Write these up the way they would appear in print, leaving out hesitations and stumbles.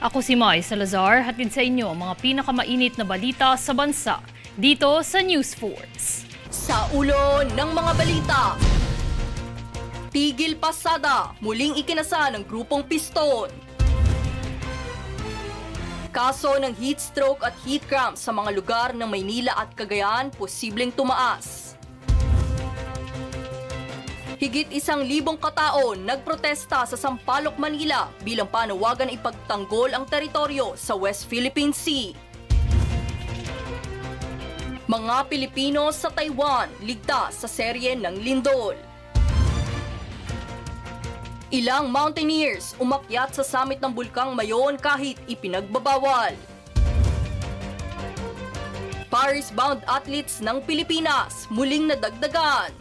Ako si Mai Salazar, hatid sa inyo ang mga pinakamainit na balita sa bansa dito sa News Force. Sa ulo ng mga balita, tigil pasada, muling ikinasa ng grupong Piston. Kaso ng heat stroke at heat cramp sa mga lugar ng Maynila at Cagayan posibleng tumaas. Higit 1,000 katao nagprotesta sa Sampaloc, Manila bilang panawagan na ipagtanggol ang teritoryo sa West Philippine Sea. Mga Pilipino sa Taiwan ligtas sa serye ng lindol. Ilang mountaineers umakyat sa summit ng Bulkang Mayon kahit ipinagbabawal. Paris-bound athletes ng Pilipinas muling nadagdagan.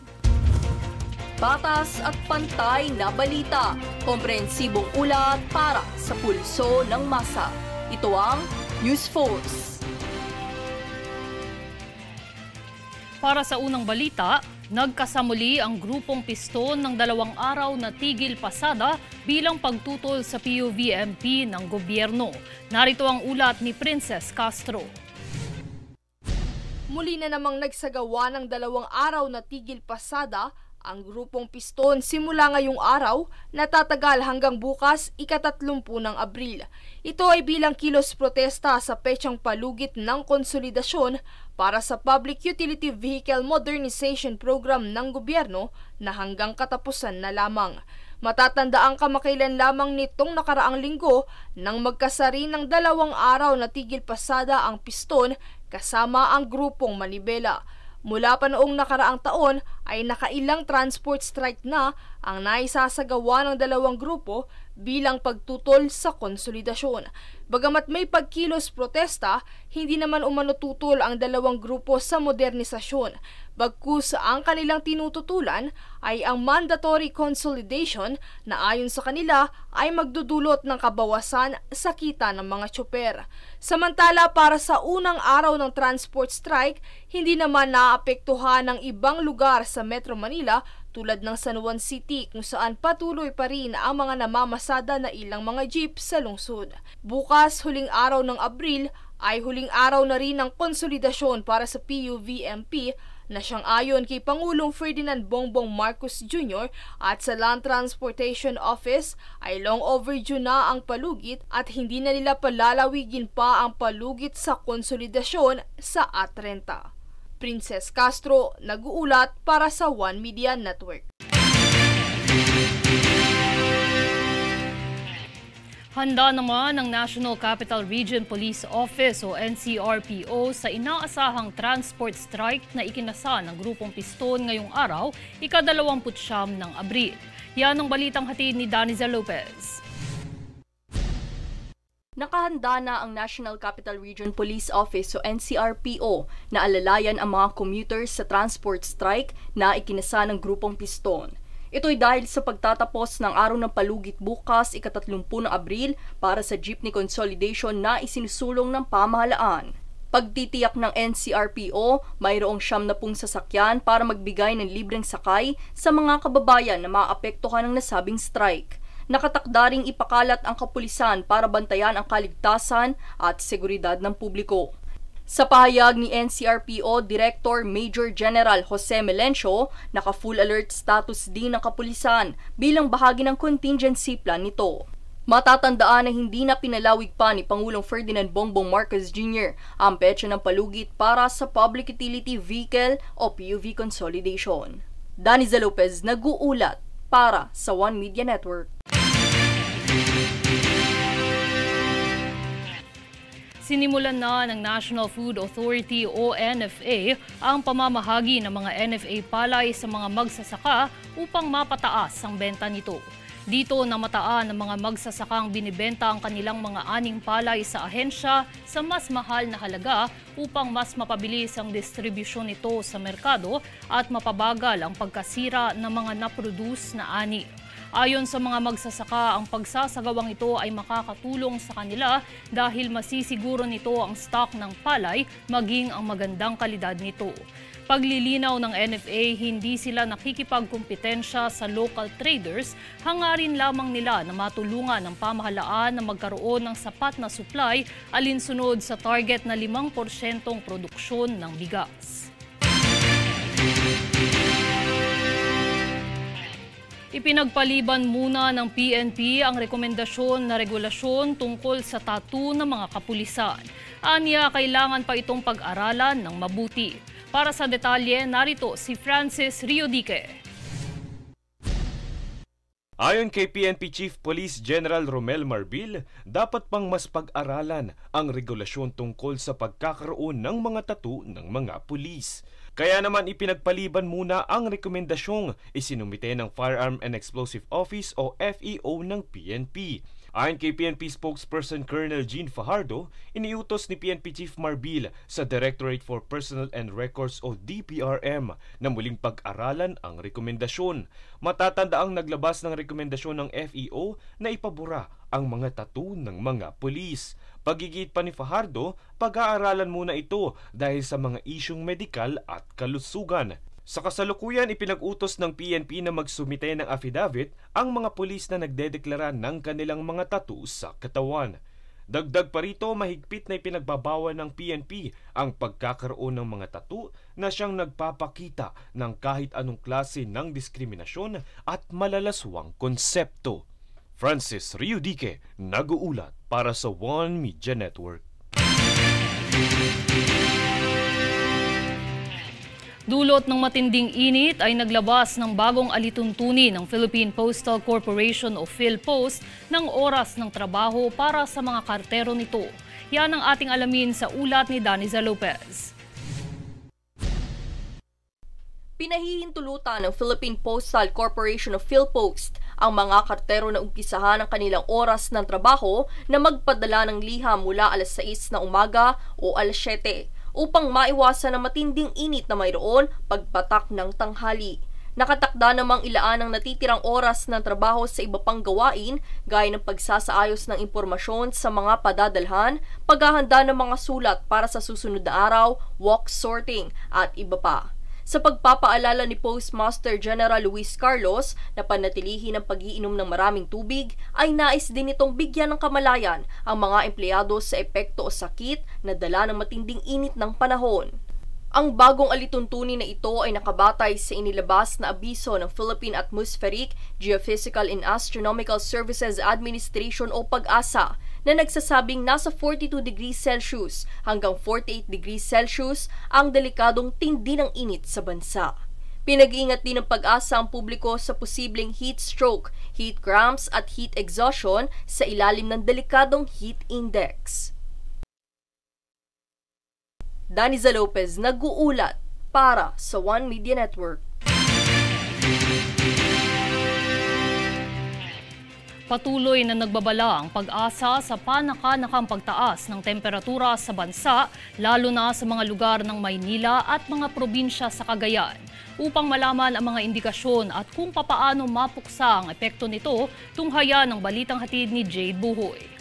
Patas at pantay na balita, komprehensibong ulat para sa pulso ng masa. Ito ang News Force. Para sa unang balita, nagkasamuli ang grupong Piston ng 2 araw na tigil pasada bilang pagtutol sa PUVMP ng gobyerno. Narito ang ulat ni Princess Castro. Muli na namang nagsagawa ng 2 araw na tigil pasada ang grupong Piston simula ngayong araw na tatagal hanggang bukas ika-30 ng Abril. Ito ay bilang kilos protesta sa petsang palugit ng konsolidasyon para sa Public Utility Vehicle Modernization Program ng gobyerno na hanggang katapusan na lamang. Matatanda ang kamakailan lamang nitong nakaraang linggo nang magkasari ng 2 araw na tigil pasada ang Piston kasama ang grupong Manibela. Mula pa noong nakaraang taon ay nakailang transport strike na ang naisasagawa ng 2 grupo bilang pagtutol sa konsolidasyon. Bagamat may pagkilos protesta, hindi naman umano tutol ang 2 grupo sa modernisasyon. Bagkus ang kanilang tinututulan ay ang mandatory consolidation na ayon sa kanila ay magdudulot ng kabawasan sa kita ng mga tsoper. Samantala para sa unang araw ng transport strike, hindi naman naapektuhan ng ibang lugar sa Metro Manila tulad ng San Juan City kung saan patuloy pa rin ang mga namamasada na ilang mga jeep sa lungsod. Bukas, huling araw ng Abril, ay huling araw na rin ng konsolidasyon para sa PUVMP na siyang ayon kay Pangulong Ferdinand Bongbong Marcos Jr. at sa Land Transportation Office ay long overdue na ang palugit at hindi na nila palalawigin pa ang palugit sa konsolidasyon sa A30. Princess Castro, nag-uulat para sa One Media Network. Handa naman ng National Capital Region Police Office o NCRPO sa inaasahang transport strike na ikinasa ng grupong Piston ngayong araw, ika-29 ng Abril. Yan ang balitang hatid ni Danizel Lopez. Nakahanda na ang National Capital Region Police Office o NCRPO na alalayan ang mga commuters sa transport strike na ikinasa ng grupong Piston. Ito'y dahil sa pagtatapos ng araw ng palugit bukas ika-30 ng Abril para sa jeepney consolidation na isinusulong ng pamahalaan. Pagtitiyak ng NCRPO, mayroong 70 sasakyan para magbigay ng libreng sakay sa mga kababayan na maapektuhan ng nasabing strike. Nakatakda ring ipakalat ang kapulisan para bantayan ang kaligtasan at seguridad ng publiko. Sa pahayag ni NCRPO Director Major General Jose Melencio, naka-full alert status din ng kapulisan bilang bahagi ng contingency plan nito. Matatandaan na hindi na pinalawig pa ni Pangulong Ferdinand Bongbong Marcos Jr. ang petsa ng palugit para sa Public Utility Vehicle o PUV consolidation. Danizel Lopez, nag-uulat para sa One Media Network. Sinimulan na ng National Food Authority o NFA ang pamamahagi ng mga NFA palay sa mga magsasaka upang mapataas ang benta nito. Dito namataan ng mga magsasakang binibenta ang kanilang mga aning palay sa ahensya sa mas mahal na halaga upang mas mapabilis ang distribusyon nito sa merkado at mapabagal ang pagkasira ng mga naproduce na ani. Ayon sa mga magsasaka, ang pagsasagawang ito ay makakatulong sa kanila dahil masisiguro nito ang stock ng palay maging ang magandang kalidad nito. Paglilinaw ng NFA, hindi sila nakikipagkumpetensya sa local traders, hangarin lamang nila na matulungan ng pamahalaan na magkaroon ng sapat na supply alinsunod sa target na 5% produksyon ng bigas. Ipinagpaliban muna ng PNP ang rekomendasyon na regulasyon tungkol sa tattoo ng mga kapulisan. Anya, kailangan pa itong pag-aralan ng mabuti. Para sa detalye, narito si Francis Riodique. Ayon kay PNP Chief Police General Romel Marbil, dapat pang mas pag-aralan ang regulasyon tungkol sa pagkakaroon ng mga tattoo ng mga pulis. Kaya naman ipinagpaliban muna ang rekomendasyong isinumite ng Firearm and Explosive Office o FEO ng PNP. Ayon kay PNP spokesperson Colonel Jean Fajardo, iniutos ni PNP Chief Marbil sa Directorate for Personnel and Records o DPRM na muling pag-aralan ang rekomendasyon. Matatandaang naglabas ng rekomendasyon ng FEO na ipabura ang mga tattoo ng mga pulis. Pagigit pa ni Fajardo, pag-aaralan muna ito dahil sa mga isyung medikal at kalusugan. Sa kasalukuyan, ipinag-utos ng PNP na magsumite ng affidavit ang mga pulis na nagdedeklara ng kanilang mga tattoo sa katawan. Dagdag pa rito, mahigpit na ipinagbabawal ng PNP ang pagkakaroon ng mga tattoo na siyang nagpapakita ng kahit anong klase ng diskriminasyon at malalaswang konsepto. Francis Riodique, nag-uulat para sa One Media Network. Dulot ng matinding init ay naglabas ng bagong alituntunin ng Philippine Postal Corporation o PhilPost ng oras ng trabaho para sa mga kartero nito. Yan ang ating alamin sa ulat ni Daniza Lopez. Pinahihintulutan ng Philippine Postal Corporation o PhilPost ang mga kartero na umpisahan ang kanilang oras ng trabaho na magpadala ng liham mula alas 6 na umaga o alas 7 upang maiwasan ang matinding init na mayroon pagpatak ng tanghali. Nakatakda namang ilaan ang natitirang oras ng trabaho sa iba pang gawain gaya ng pagsasaayos ng impormasyon sa mga padadalhan, paghahanda ng mga sulat para sa susunod na araw, walk sorting at iba pa. Sa pagpapaalala ni Postmaster General Luis Carlos na panatilihin ang pag-iinom ng maraming tubig, ay nais din itong bigyan ng kamalayan ang mga empleyado sa epekto o sakit na dala ng matinding init ng panahon. Ang bagong alituntunin na ito ay nakabatay sa inilabas na abiso ng Philippine Atmospheric, Geophysical and Astronomical Services Administration o PAGASA na nagsasabing nasa 42 degrees Celsius hanggang 48 degrees Celsius ang delikadong tindi ng init sa bansa. Pinag-iingat din ng PAGASA ang publiko sa posibleng heat stroke, heat cramps at heat exhaustion sa ilalim ng delikadong heat index. Daniza Lopez, nag-uulat para sa One Media Network. Patuloy na nagbabala ang pag-asa sa panakanakang pagtaas ng temperatura sa bansa, lalo na sa mga lugar ng Maynila at mga probinsya sa Cagayan. Upang malaman ang mga indikasyon at kung papaano mapuksa ang epekto nito, tunghayan ng balitang hatid ni Jade Buhoy.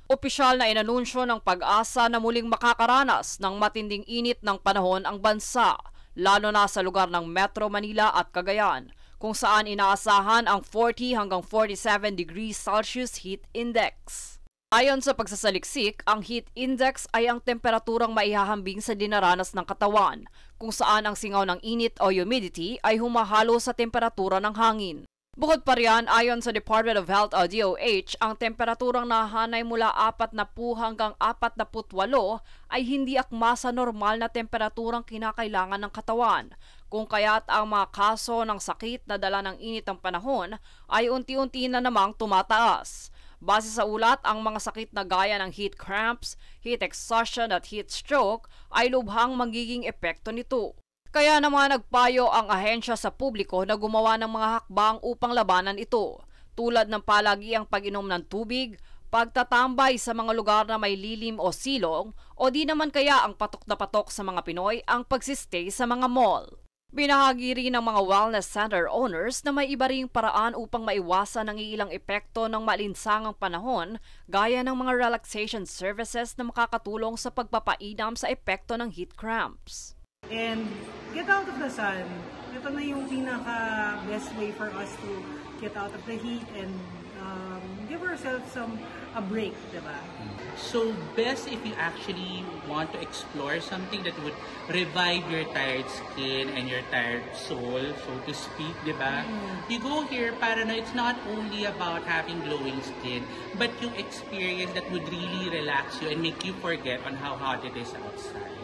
Opisyal na inanunsyo ng PAGASA na muling makakaranas ng matinding init ng panahon ang bansa, lalo na sa lugar ng Metro Manila at Cagayan, kung saan inaasahan ang 40 hanggang 47 degrees Celsius heat index. Ayon sa pagsasaliksik, ang heat index ay ang temperaturang maihahambing sa dinaranas ng katawan, kung saan ang singaw ng init o humidity ay humahalo sa temperatura ng hangin. Bukod pa riyan, ayon sa Department of Health o DOH, ang temperaturang nahanay mula 40 hanggang 48 ay hindi akma sa normal na temperaturang kinakailangan ng katawan, kung kaya't ang mga kaso ng sakit na dala ng init ng panahon ay unti-unti na namang tumataas. Base sa ulat, ang mga sakit na gaya ng heat cramps, heat exhaustion at heat stroke ay lubhang magiging epekto nito. Kaya naman nagpayo ang ahensya sa publiko na gumawa ng mga hakbang upang labanan ito, tulad ng palagiang pag-inom ng tubig, pagtatambay sa mga lugar na may lilim o silong, o di naman kaya ang patok na patok sa mga Pinoy ang pagsistay sa mga mall. Binahagi rin ng mga wellness center owners na may iba ring paraan upang maiwasan ang ilang epekto ng malinsangang panahon gaya ng mga relaxation services na makakatulong sa pagpapainam sa epekto ng heat cramps. And get out of the sun. Ito na yung pinaka-best way for us to get out of the heat and give ourselves a break, diba? So best if you actually want to explore something that would revive your tired skin and your tired soul, so to speak, diba? You go here para na it's not only about having glowing skin, but yung experience that would really relax you and make you forget on how hot it is outside.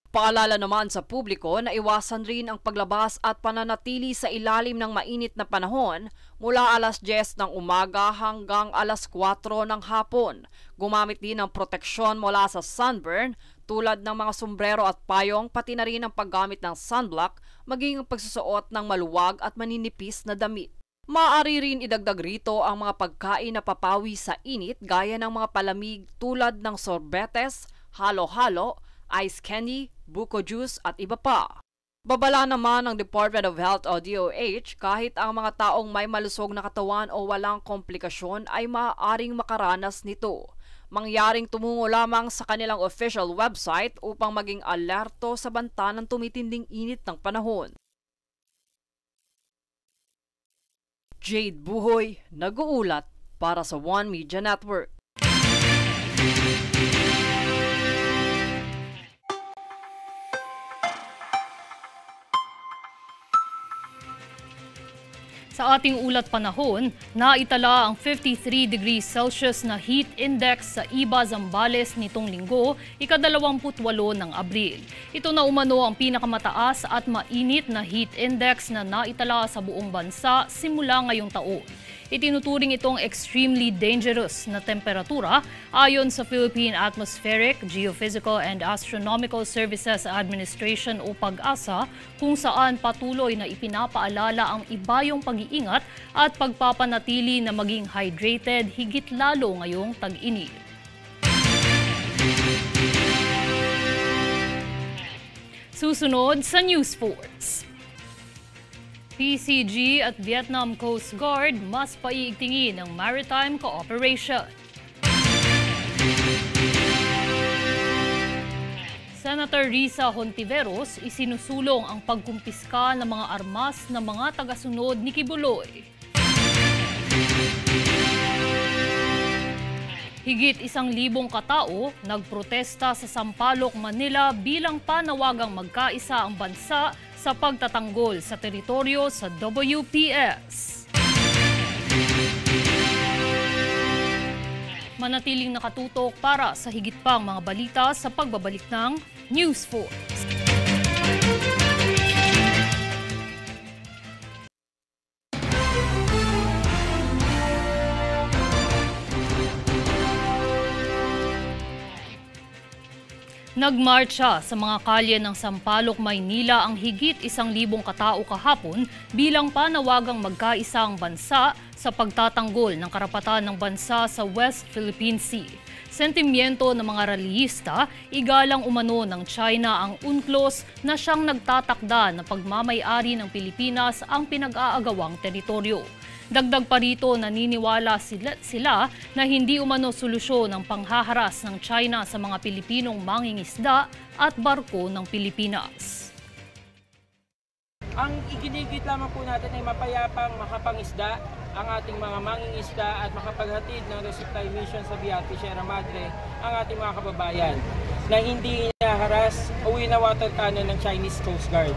Paalala naman sa publiko na iwasan rin ang paglabas at pananatili sa ilalim ng mainit na panahon mula alas 10 ng umaga hanggang alas 4 ng hapon. Gumamit din ng proteksyon mula sa sunburn tulad ng mga sombrero at payong, pati na rin ang paggamit ng sunblock, maging ang pagsusuot ng maluwag at maninipis na damit. Maaari rin idagdag rito ang mga pagkain na papawi sa init gaya ng mga palamig tulad ng sorbetes, halo-halo, ice candy, buko juice at iba pa. Babala naman ng Department of Health o DOH kahit ang mga taong may malusog na katawan o walang komplikasyon ay maaaring makaranas nito. Mangyaring tumungo lamang sa kanilang official website upang maging alerto sa banta ng tumitinding init ng panahon. Jade Buhoy, nag-uulat para sa One Media Network. Sa ating ulat panahon, naitala ang 53 degrees Celsius na heat index sa Iba, Zambales nitong linggo, ika-28 ng Abril. Ito na umano ang pinakamataas at mainit na heat index na naitala sa buong bansa simula ngayong taon. Itinuturing itong extremely dangerous na temperatura ayon sa Philippine Atmospheric, Geophysical and Astronomical Services Administration o PAGASA, kung saan patuloy na ipinapaalala ang ibayong pag-iingat at pagpapanatili na maging hydrated higit lalo ngayong tag-init. Susunod sa News Sports. PCG at Vietnam Coast Guard mas paiigtingin ang maritime cooperation. Senator Risa Hontiveros isinusulong ang pagkumpiska ng mga armas ng mga tagasunod ni Kibuloy. Higit 1,000 katao nagprotesta sa Sampaloc, Manila bilang panawagang magkaisa ang bansa sa pagtatanggol sa teritoryo sa WPS. Manatiling nakatutok para sa higit pang mga balita sa pagbabalik ng News Force. Nagmarcha sa mga kalye ng Sampaloc, Maynila ang higit 1,000 katao kahapon bilang panawagang magkaisa ang bansa sa pagtatanggol ng karapatan ng bansa sa West Philippine Sea. Sentimiento ng mga rallyista, igalang umano ng China ang UNCLOS na siyang nagtatakda na pagmamay-ari ng Pilipinas ang pinag-aagawang teritoryo. Dagdag pa rito, naniniwala sila na hindi umano solusyon ang panghaharas ng China sa mga Pilipinong mangingisda at barko ng Pilipinas. Ang iginigit lamang po natin ay mapayapang makapangisda ang ating mga mangingisda at makapaghatid ng resupply mission sa Biati, Sierra Madre ang ating mga kababayan na hindi inaharas o winawater cannon ng Chinese Coast Guard.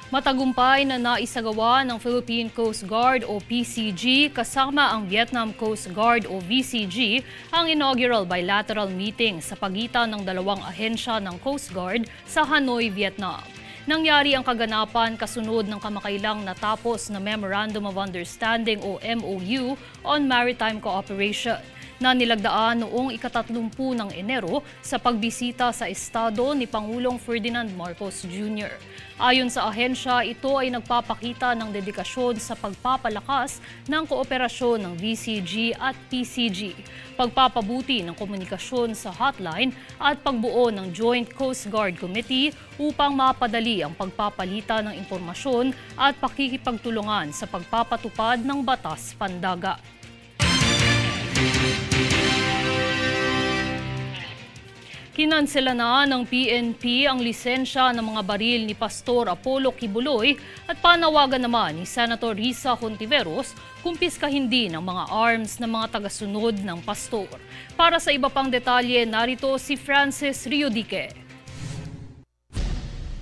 Matagumpay na naisagawa ng Philippine Coast Guard o PCG kasama ang Vietnam Coast Guard o VCG ang inaugural bilateral meeting sa pagitan ng dalawang ahensya ng Coast Guard sa Hanoi, Vietnam. Nangyari ang kaganapan kasunod ng kamakailang natapos na Memorandum of Understanding o MOU on Maritime Cooperation. na nilagdaan noong ika-30 ng Enero sa pagbisita sa estado ni Pangulong Ferdinand Marcos Jr. Ayon sa ahensya, ito ay nagpapakita ng dedikasyon sa pagpapalakas ng kooperasyon ng VCG at PCG, pagpapabuti ng komunikasyon sa hotline at pagbuo ng Joint Coast Guard Committee upang mapadali ang pagpapalitan ng impormasyon at pakikipagtulungan sa pagpapatupad ng batas pandagat. Kinansela na ng PNP ang lisensya ng mga baril ni Pastor Apollo Kibuloy at panawagan naman ni Senator Risa Hontiveros kumpiskahin din ang mga arms ng mga tagasunod ng pastor. Para sa iba pang detalye, narito si Francis Riodique.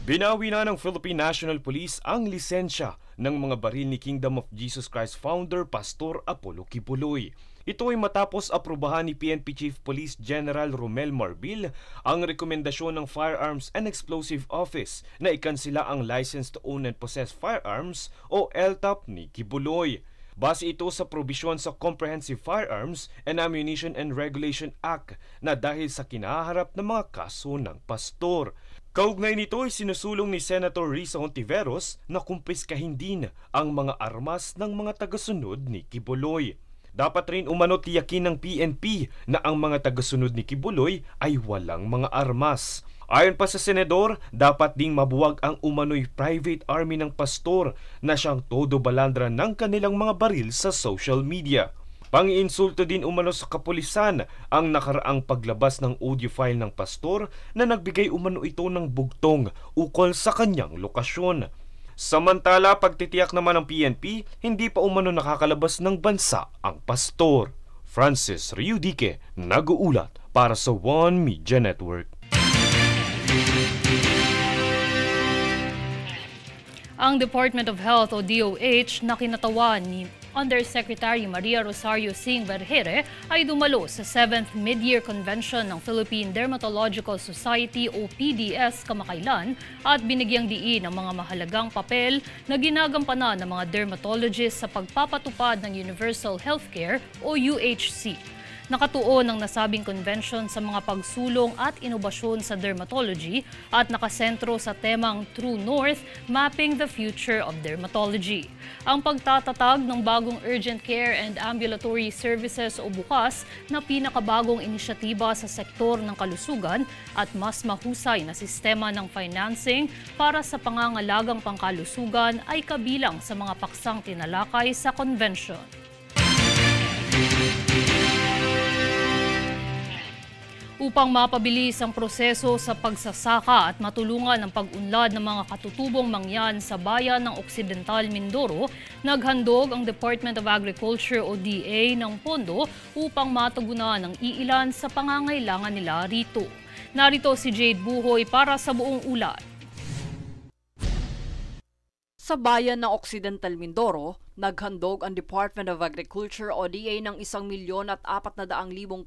Binawi na ng Philippine National Police ang lisensya ng mga baril ni Kingdom of Jesus Christ founder Pastor Apollo Kibuloy. Ito ay matapos aprubahan ni PNP Chief Police General Romel Marbil ang rekomendasyon ng Firearms and Explosive Office na ikansela ang License to Own and Possess Firearms o LTOP ni Kibuloy. Base ito sa probisyon sa Comprehensive Firearms and Ammunition and Regulation Act na dahil sa kinaharap ng mga kaso ng pastor. Kaugnay nito ay sinusulong ni Senator Risa Hontiveros na kumpiskahin din ang mga armas ng mga tagasunod ni Kibuloy. Dapat rin umano tiyakin ng PNP na ang mga tagasunod ni Kibuloy ay walang mga armas. Ayon pa sa senador, dapat ding mabuwag ang umano'y private army ng pastor na siyang todo balandra ng kanilang mga baril sa social media. Pang-iinsulto din umano sa kapulisan ang nakaraang paglabas ng audio file ng pastor na nagbigay umano ito ng bugtong ukol sa kanyang lokasyon. Samantala, pagtitiyak naman ng PNP, hindi pa umano nakakalabas ng bansa ang pastor. Francis Riodique, nag-uulat para sa One Media Network. Ang Department of Health o DOH na kinatawan ni Undersecretary Maria Rosario Singh Vergeire ay dumalo sa 7th Mid-Year Convention ng Philippine Dermatological Society o PDS kamakailan at binigyang diin ang mga mahalagang papel na ginagampanan ng mga dermatologists sa pagpapatupad ng Universal Healthcare o UHC. Nakatuon ang nasabing convention sa mga pagsulong at inobasyon sa dermatology at nakasentro sa temang True North, Mapping the Future of Dermatology. Ang pagtatatag ng bagong Urgent Care and Ambulatory Services o BUCAS na pinakabagong inisyatiba sa sektor ng kalusugan at mas mahusay na sistema ng financing para sa pangangalagang pangkalusugan ay kabilang sa mga paksang tinalakay sa convention. Upang mapabilis ang proseso sa pagsasaka at matulungan ang pag-unlad ng mga katutubong mangyan sa bayan ng Occidental Mindoro, naghandog ang Department of Agriculture o DA ng pondo upang matugunan ang iilan sa pangangailangan nila rito. Narito si Jade Buhoy para sa buong ulat. Sa bayan ng Occidental Mindoro, naghandog ang Department of Agriculture o DA ng 1,400,000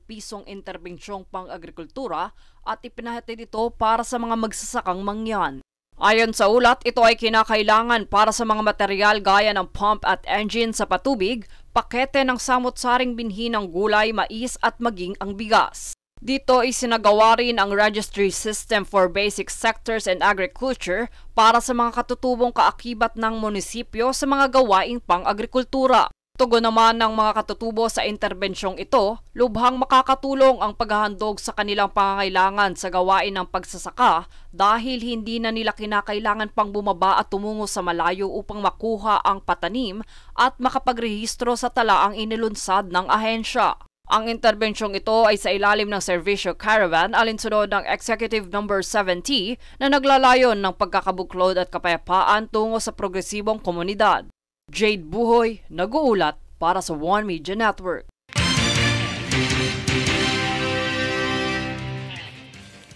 pisong interbensyong pang-agrikultura at ipinahatid ito para sa mga magsasakang mangyan. Ayon sa ulat, ito ay kinakailangan para sa mga material gaya ng pump at engine sa patubig, pakete ng samot-saring binhi ng gulay, mais at maging ang bigas. Dito isinagawa rin ang Registry System for Basic Sectors and Agriculture para sa mga katutubong kaakibat ng munisipyo sa mga gawaing pang-agrikultura. Tugon naman ng mga katutubo sa interbensyong ito, lubhang makakatulong ang paghahandog sa kanilang pangangailangan sa gawain ng pagsasaka dahil hindi na nila kinakailangan pang bumaba at tumungo sa malayo upang makuha ang patanim at makapagrehistro sa talaang inilunsad ng ahensya. Ang interbensyong ito ay sa ilalim ng Servisyo Caravan alinsunod ng Executive No. 70 na naglalayon ng pagkakabuklod at kapayapaan tungo sa progresibong komunidad. Jade Buhoy, nag-uulat para sa One Media Network.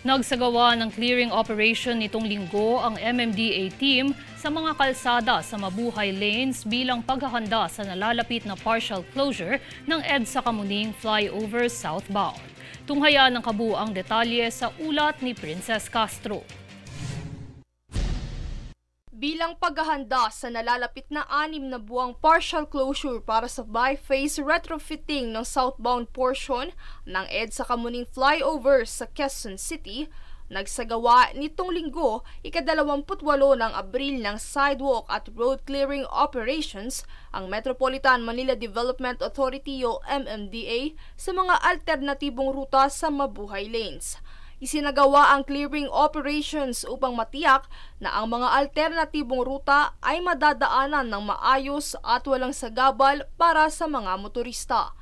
Nagsagawa ng clearing operation nitong linggo ang MMDA team sa mga kalsada sa Mabuhay Lanes bilang paghahanda sa nalalapit na partial closure ng EDSA Kamuning Flyover Southbound. Tunghayan ng kabuuang detalye sa ulat ni Princess Castro. bilang paghahanda sa nalalapit na 6 na buwang partial closure para sa biphase retrofitting ng southbound portion ng EDSA Kamuning Flyover sa Quezon City, nagsagawa nitong linggo, ika-28 ng Abril ng sidewalk at road clearing operations ang Metropolitan Manila Development Authority o MMDA sa mga alternatibong ruta sa Mabuhay Lanes. Isinagawa ang clearing operations upang matiyak na ang mga alternatibong ruta ay madadaanan ng maayos at walang sagabal para sa mga motorista.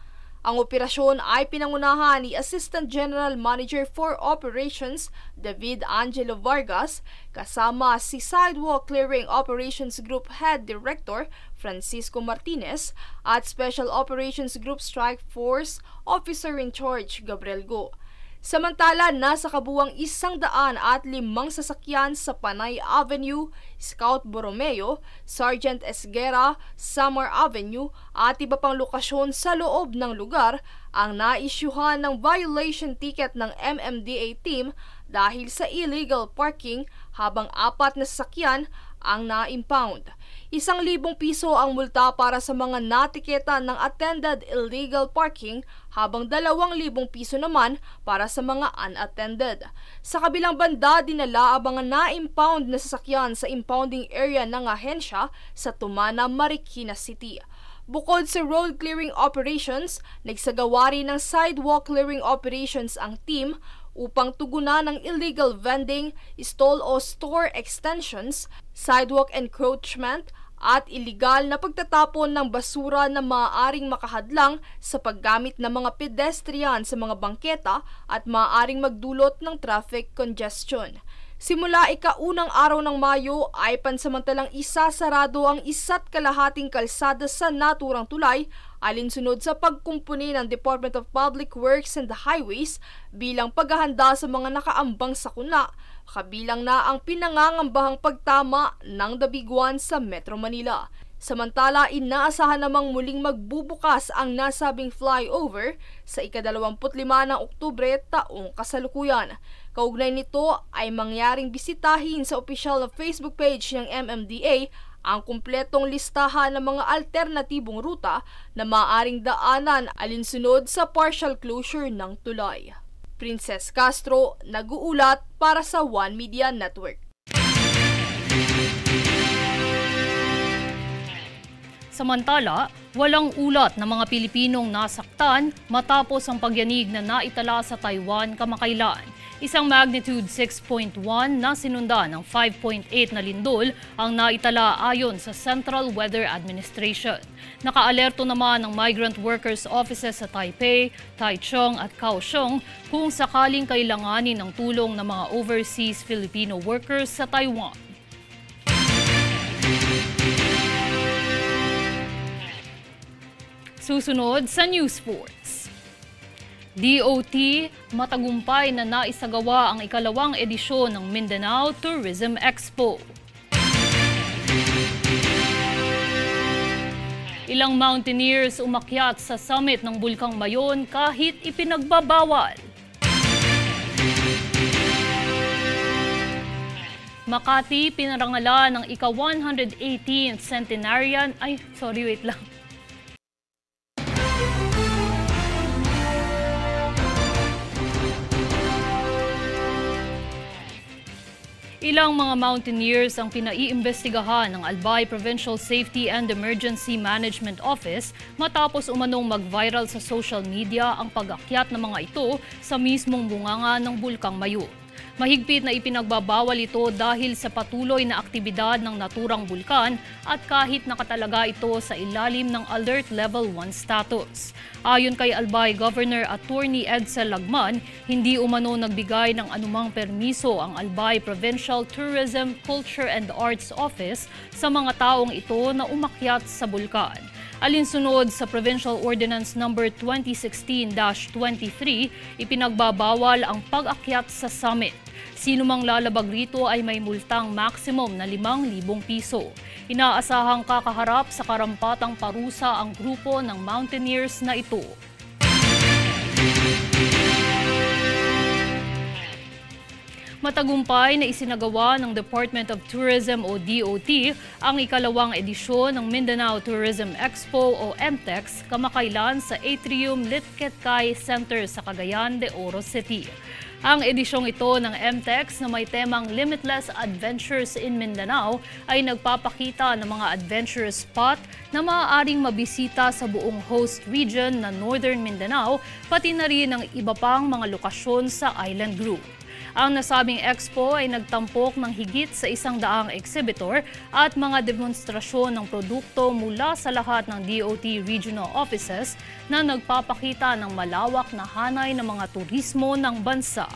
Ang operasyon ay pinangunahan ni Assistant General Manager for Operations David Angelo Vargas kasama si Sidewalk Clearing Operations Group Head Director Francisco Martinez at Special Operations Group Strike Force Officer in Charge Gabriel Go. Samantala, nasa kabuwang 105 sasakyan sa Panay Avenue, Scout Borromeo, Sergeant Esguera, Samar Avenue at iba pang lokasyon sa loob ng lugar ang naisyuhan ng violation ticket ng MMDA team dahil sa illegal parking habang 4 na sasakyan ang na-impound. 1,000 piso ang multa para sa mga natiketan ng attended illegal parking habang 2,000 piso naman para sa mga unattended. Sa kabilang banda, dinala ang mga na-impound na sasakyan sa impounding area ng ahensya sa Tumana, Marikina City. Bukod sa road clearing operations, nagsagawa rin ng sidewalk clearing operations ang team upang tugunan ng illegal vending, stall o store extensions, sidewalk encroachment, at iligal na pagtatapon ng basura na maaaring makahadlang sa paggamit ng mga pedestrian sa mga bangketa at maaaring magdulot ng traffic congestion. Simula ika-unang araw ng Mayo ay pansamantalang isasarado ang 1.5 kalsada sa naturang tulay alinsunod sa pagkumpuni ng Department of Public Works and Highways bilang paghahanda sa mga nakaambang sakuna, kabilang na ang pinangangambahang pagtama ng dabiguan sa Metro Manila. Samantala, inaasahan namang muling magbubukas ang nasabing flyover sa ika-25 ng Oktubre taong kasalukuyan. Kaugnay nito ay mangyaring bisitahin sa opisyal na Facebook page ng MMDA ang kumpletong listahan ng mga alternatibong ruta na maaaring daanan alinsunod sa partial closure ng tulay. Princess Castro, nag-uulat para sa One Media Network. Samantala, walang ulat na mga Pilipinong nasaktan matapos ang pagyanig na naitala sa Taiwan kamakailan. Isang magnitude 6.1 na sinundan ng 5.8 na lindol ang naitala ayon sa Central Weather Administration. Nakaalerto naman ang migrant workers offices sa Taipei, Taichung at Kaohsiung kung sakaling kailanganin ng tulong ng mga overseas Filipino workers sa Taiwan. Susunod sa News Sports. DOT matagumpay na naisagawa ang ikalawang edisyon ng Mindanao Tourism Expo. Ilang mountaineers umakyat sa summit ng Bulkang Mayon kahit ipinagbabawal. Makati pinarangalan ng ika-118th centenarian. Wait lang. Ilang mga mountaineers ang pinaiimbestigahan ng Albay Provincial Safety and Emergency Management Office matapos umanong mag-viral sa social media ang pag-akyat ng mga ito sa mismong bunganga ng Bulkang Mayon. Mahigpit na ipinagbabawal ito dahil sa patuloy na aktibidad ng naturang bulkan at kahit nakatalaga ito sa ilalim ng Alert Level 1 status. Ayon kay Albay Governor Attorney Edsel Lagman, hindi umano nagbigay ng anumang permiso ang Albay Provincial Tourism, Culture and Arts Office sa mga taong ito na umakyat sa bulkan. Alinsunod sa Provincial Ordinance No. 2016-23, ipinagbabawal ang pag-akyat sa summit. Sino mang lalabag rito ay may multang maximum na 5,000 piso. Inaasahang kakaharap sa karampatang parusa ang grupo ng mountaineers na ito. Matagumpay na isinagawa ng Department of Tourism o DOT ang ikalawang edisyon ng Mindanao Tourism Expo o MTEX kamakailan sa Atrium Litketkay Center sa Cagayan de Oro City. Ang edisyong ito ng MTEX na may temang Limitless Adventures in Mindanao ay nagpapakita ng mga adventurous spot na maaaring mabisita sa buong host region na Northern Mindanao, pati na rin ang iba pang mga lokasyon sa island group. Ang nasabing expo ay nagtampok ng higit sa 100 exhibitor at mga demonstrasyon ng produkto mula sa lahat ng DOT regional offices na nagpapakita ng malawak na hanay ng mga turismo ng bansa.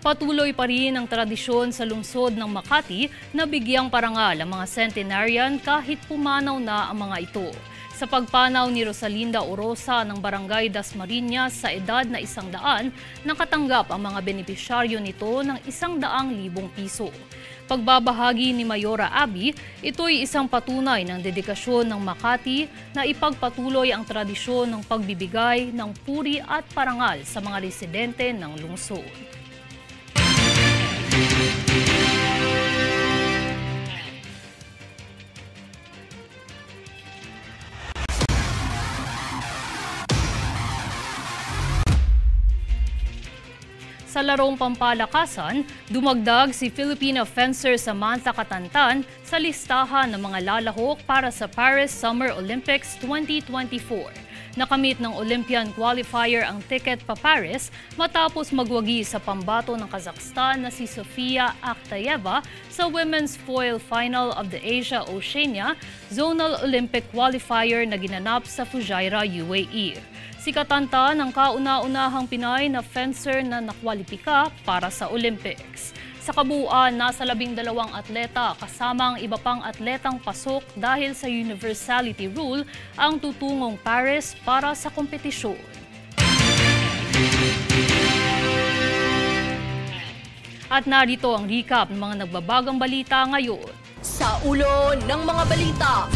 Patuloy pa rin ang tradisyon sa lungsod ng Makati na bigyang parangal ang mga centenarian kahit pumanaw na ang mga ito. Sa pagpanaw ni Rosalinda Orosa ng Barangay Dasmariñas sa edad na 100, nakatanggap ang mga benepisyaryo nito ng 100,000 piso. Pagbabahagi ni Mayora Abby, ito'y isang patunay ng dedikasyon ng Makati na ipagpatuloy ang tradisyon ng pagbibigay ng puri at parangal sa mga residente ng lungsod. Sa larong pampalakasan, dumagdag si Filipino fencer Samantha Catantan sa listahan ng mga lalahok para sa Paris Summer Olympics 2024. Nakamit ng Olympian qualifier ang ticket pa Paris matapos magwagi sa pambato ng Kazakhstan na si Sofia Aktayeva sa Women's Foil Final of the Asia-Oceania Zonal Olympic Qualifier na ginanap sa Fujairah, UAE. Si Catantan ang kauna-unahang Pinay na fencer na nakwalipika para sa Olympics. Sa kabuuan, nasa 12 atleta kasama ang iba pang atletang pasok dahil sa universality rule ang tutungong Paris para sa kompetisyon. At narito ang recap ng mga nagbabagang balita ngayon. Sa ulo ng mga balita,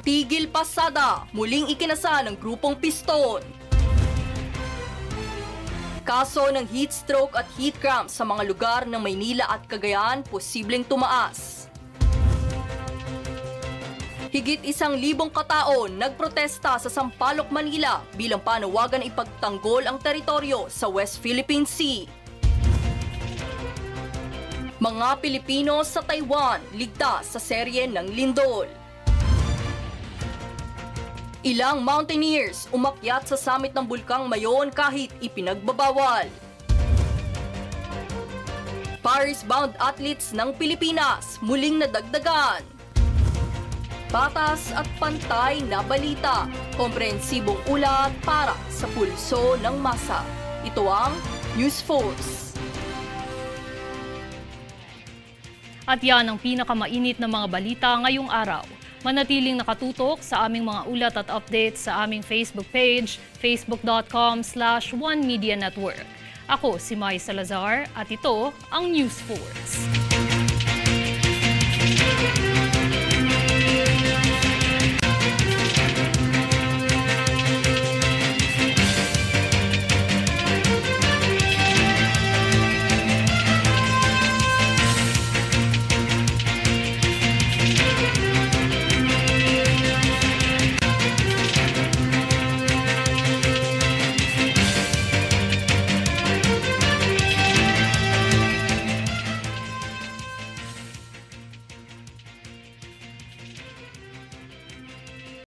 Tigil Pasada, muling ikinasa ng grupong Piston. Kaso ng heat stroke at heat cramp sa mga lugar ng Maynila at Cagayan, posibleng tumaas. Higit 1,000 katao nagprotesta sa Sampaloc, Manila bilang panawagan ipagtanggol ang teritoryo sa West Philippine Sea. Mga Pilipino sa Taiwan ligtas sa serye ng lindol. Ilang mountaineers umakyat sa summit ng Bulkang Mayon kahit ipinagbabawal. Paris-bound athletes ng Pilipinas muling nadagdagan. Patas at pantay na balita, komprehensibong ulat para sa pulso ng masa. Ito ang News Force. At yan ang pinakamainit na mga balita ngayong araw. Manatiling nakatutok sa aming mga ulat at updates sa aming Facebook page, facebook.com/OneMediaNetwork. Ako si Mai Salazar at ito ang News Force.